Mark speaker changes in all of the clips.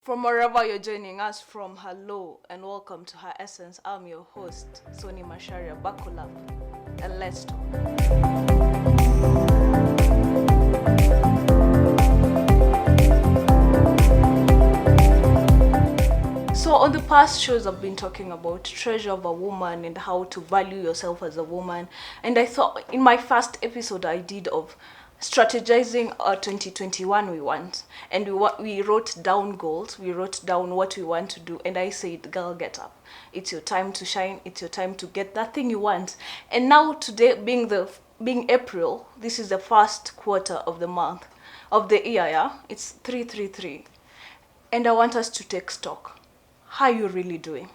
Speaker 1: From wherever you're joining us from, hello and welcome to Her Essence. I'm your host, Soni Masharia. Buckle up and let's talk. So on the past shows, I've been talking about treasure of a woman and how to value yourself as a woman. And I thought in my first episode I did of strategizing our 2021 we want, and we wrote down goals, we wrote down what we want to do, and I said, girl, get up, it's your time to shine, it's your time to get that thing you want. And now today being April, this is the first quarter of the month of the year. Yeah, it's 333, and I want us to take stock. How are you really doing?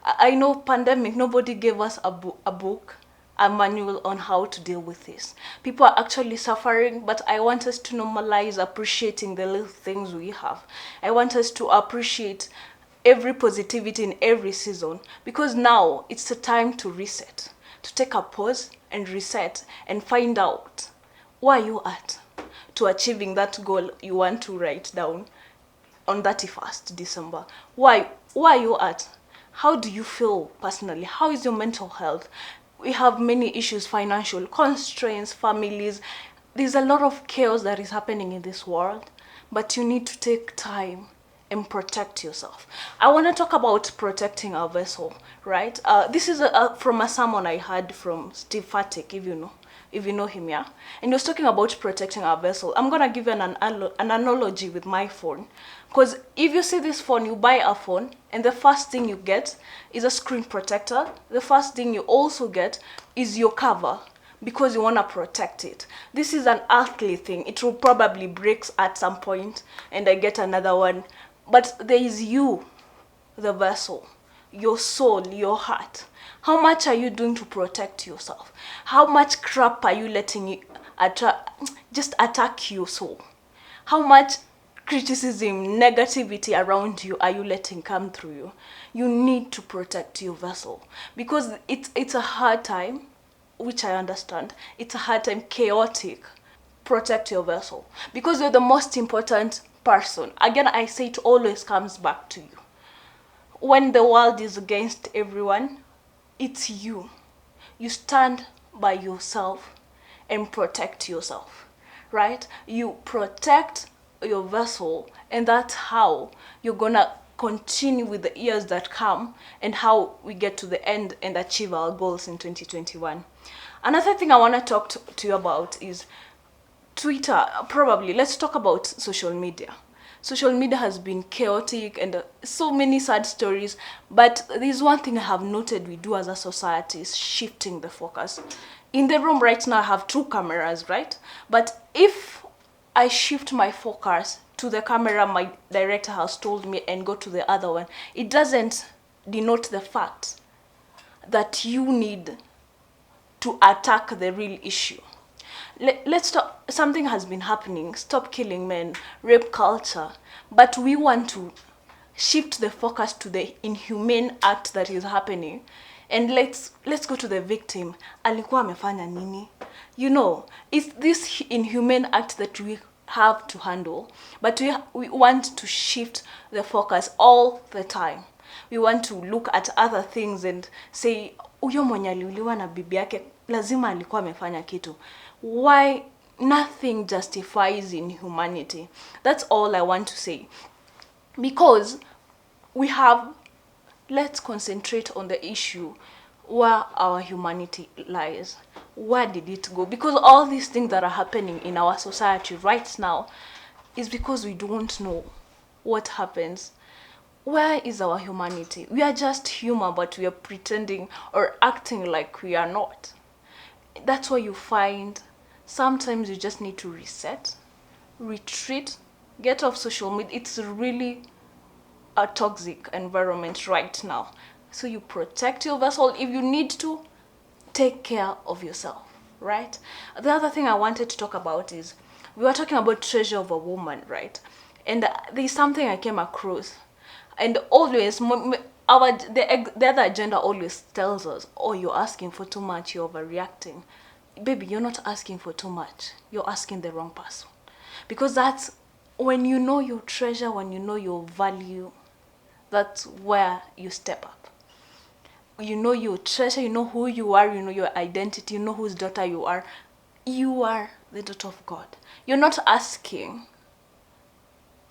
Speaker 1: I know pandemic, nobody gave us a book, a manual on how to deal with this. People are actually suffering, but I want us to normalize appreciating the little things we have. I want us to appreciate every positivity in every season, because now it's the time to reset, to take a pause and reset and find out where you at to achieving that goal you want to write down on 31st December. Why are you at? How do you feel personally? How is your mental health? We have many issues, financial constraints, families. There's a lot of chaos that is happening in this world, but you need to take time and protect yourself. I want to talk about protecting our vessel, right? This is from a sermon I heard from Steve Fatick, if you know him, yeah? And he was talking about protecting our vessel. I'm going to give you an analogy with my phone. Because if you see this phone, you buy a phone, and the first thing you get is a screen protector. The first thing you also get is your cover, because you want to protect it. This is an earthly thing. It will probably break at some point, and I get another one. But there is you, the vessel, your soul, your heart. How much are you doing to protect yourself? How much crap are you letting just attack your soul? How much criticism, negativity around you are you letting come through you? You need to protect your vessel, because it's a hard time, which I understand. It's a hard time, chaotic. Protect your vessel, because you're the most important person. Again, I say it always comes back to you. When the world is against everyone, it's you. You stand by yourself and protect yourself, right? You protect your vessel, and that's how you're gonna continue with the years that come, and how we get to the end and achieve our goals in 2021. Another thing I want to talk to you about is Twitter. Probably let's talk about social media. Social media has been chaotic, and so many sad stories, but there's one thing I have noted we do as a society is shifting the focus. In the room right now I have two cameras, right? But if I shift my focus to the camera my director has told me and go to the other one, it doesn't denote the fact that you need to attack the real issue. Let's talk. Something has been happening. Stop killing men, rape culture, but we want to shift the focus to the inhumane act that is happening, and let's go to the victim. Alikuwa amefanya nini? It's this inhumane act that we have to handle, but we want to shift the focus all the time. We want to look at other things and say, huyo mwenye aliuliwa na bibi yake lazima alikuwa amefanya kitu. Why? Nothing justifies inhumanity. That's all I want to say. Because let's concentrate on the issue where our humanity lies. Where did it go? Because all these things that are happening in our society right now is because we don't know what happens. Where is our humanity? We are just human, but we are pretending or acting like we are not. That's why you find sometimes you just need to reset, retreat, get off social media. It's really a toxic environment right now. So you protect your vessel. If you need to, take care of yourself, right? The other thing I wanted to talk about is, we were talking about treasure of a woman, right? And there's something I came across, and always the other agenda always tells us, oh, you're asking for too much, you're overreacting. Baby, you're not asking for too much. You're asking the wrong person. Because that's when you know your treasure, when you know your value, that's where you step up. You know your treasure, you know who you are, you know your identity, you know whose daughter you are. You are the daughter of God. You're not asking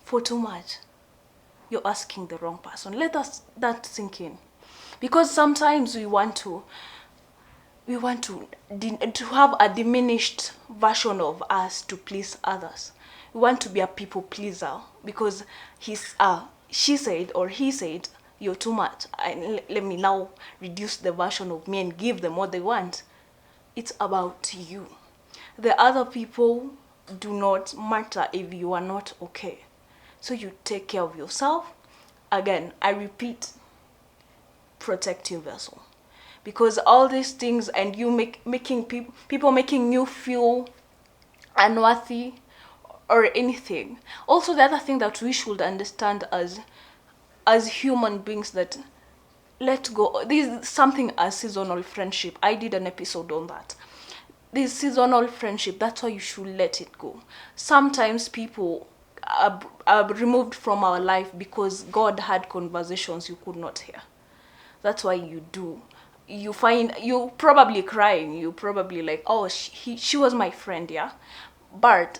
Speaker 1: for too much. You're asking the wrong person. Let us that sink in. Because sometimes we want to have a diminished version of us to please others. We want to be a people pleaser because she said or he said you're too much. Let me now reduce the version of me and give them what they want. It's about you. The other people do not matter if you are not okay. So you take care of yourself. Again, I repeat, protect your vessel. Because all these things and you making people making you feel unworthy or anything. Also, the other thing that we should understand as human beings, that let go. This is something as seasonal friendship. I did an episode on that. This seasonal friendship, that's why you should let it go. Sometimes people are removed from our life because God had conversations you could not hear. That's why you do. You find you probably crying. You probably like, oh, she was my friend, yeah. But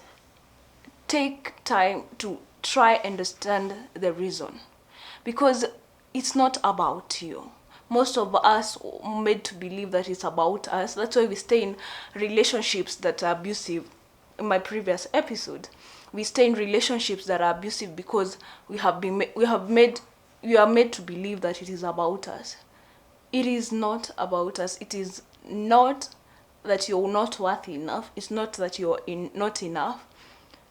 Speaker 1: take time to try and understand the reason, because it's not about you. Most of us are made to believe that it's about us. That's why we stay in relationships that are abusive. In my previous episode, we stay in relationships that are abusive because we are made to believe that it is about us. It is not about us. It is not that you're not worthy enough. It's not that you're not enough.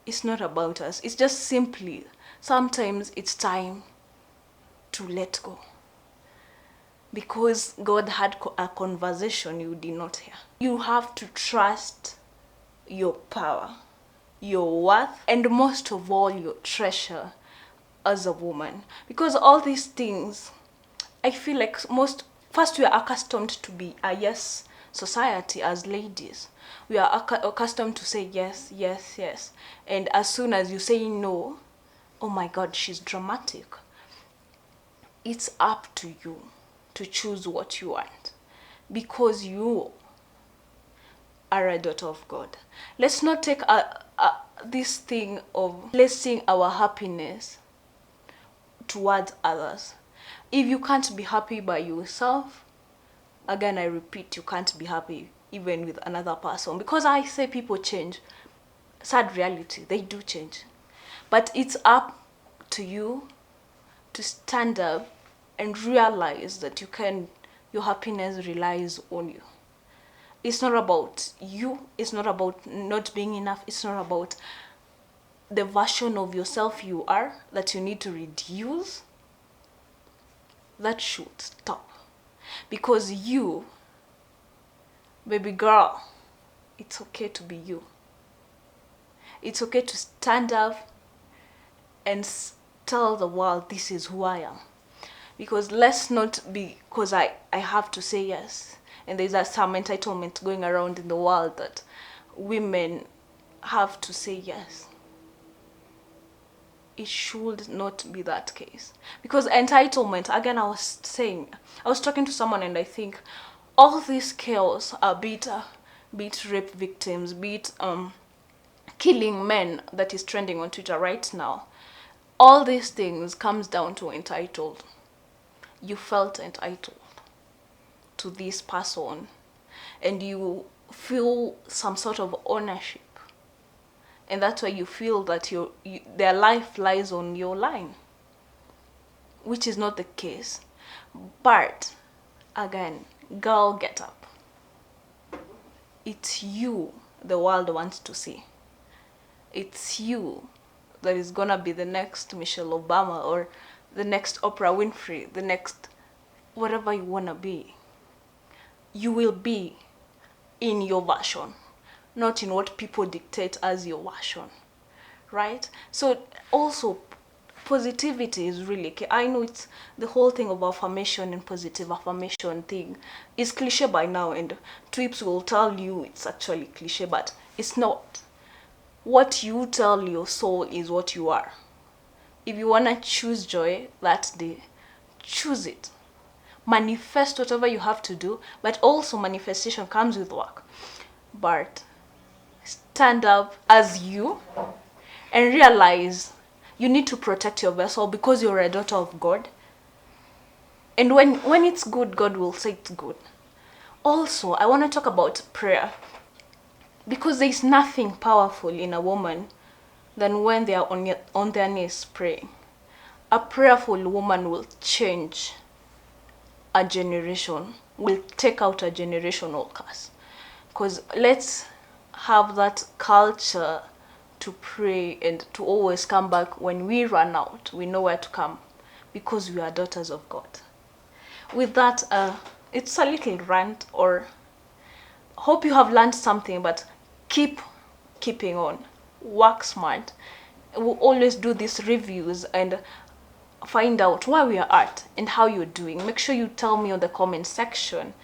Speaker 1: It's not about us. It's just simply sometimes it's time to let go. Because God had a conversation you did not hear. You have to trust your power, your worth, and most of all, your treasure as a woman. Because all these things, I feel like first we are accustomed to be a yes society as ladies. We are accustomed to say yes, yes, yes. And as soon as you say no, oh my God, she's dramatic. It's up to you to choose what you want, because you are a daughter of God. Let's not take this thing of placing our happiness towards others. If you can't be happy by yourself, again I repeat, you can't be happy even with another person. Because I say people change. Sad reality, they do change. But it's up to you to stand up and realize that your happiness relies on you. It's not about you. It's not about not being enough. It's not about the version of yourself you are that you need to reduce. That should stop. Because you, baby girl, it's okay to be you. It's okay to stand up and tell the world, this is who I am. Because let's not be, because I have to say yes. And there's some entitlement going around in the world that women have to say yes. It should not be that case. Because entitlement, again, I was talking to someone and I think all these chaos are be it rape victims, be it killing men that is trending on Twitter right now. All these things comes down to entitled. You felt entitled to this person and you feel some sort of ownership, and that's why you feel that their life lies on your line, which is not the case. But again, girl, get up. It's you the world wants to see. It's you that is gonna be the next Michelle Obama or the next Oprah Winfrey, the next whatever you wanna be. You will be in your version, not in what people dictate as your version, right? So also, positivity is really key. I know it's the whole thing of affirmation and positive affirmation thing is cliche by now, and tweeps will tell you it's actually cliche, but it's not. what you tell your soul is what you are. If you want to choose joy that day, choose it. Manifest whatever you have to do, but also manifestation comes with work. But stand up as you and realize you need to protect your vessel because you're a daughter of God. And when it's good, God will say it's good. Also, I want to talk about prayer, because there's nothing powerful in a woman than when they are on their knees praying. A prayerful woman will change a generation, will take out a generational curse. Because let's have that culture to pray and to always come back when we run out. We know where to come because we are daughters of God. With that, it's a little rant, or hope you have learned something, but keeping on. Work smart. We'll always do these reviews and find out where we are at and how you're doing. Make sure you tell me on the comment section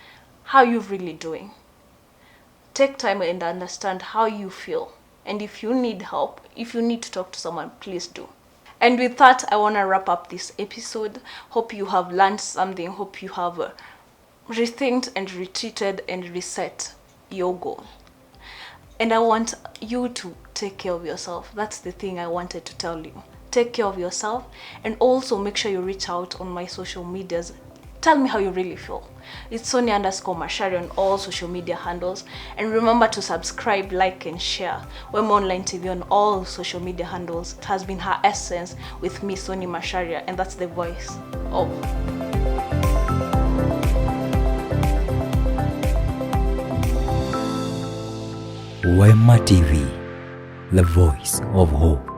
Speaker 1: how you're really doing. Take time and understand how you feel. And if you need help, if you need to talk to someone, please do. And with that, I want to wrap up this episode. Hope you have learned something. Hope you have rethinked and retreated and reset your goal. And I want you to take care of yourself. That's the thing I wanted to tell you. Take care of yourself, and also make sure you reach out on my social medias. Tell me how you really feel. It's Sonia_Mashari on all social media handles. And remember to subscribe, like, and share Wema Online TV on all social media handles. It has been her essence with me, Sonia Masharia, and that's the voice of
Speaker 2: Wema TV, the voice of hope.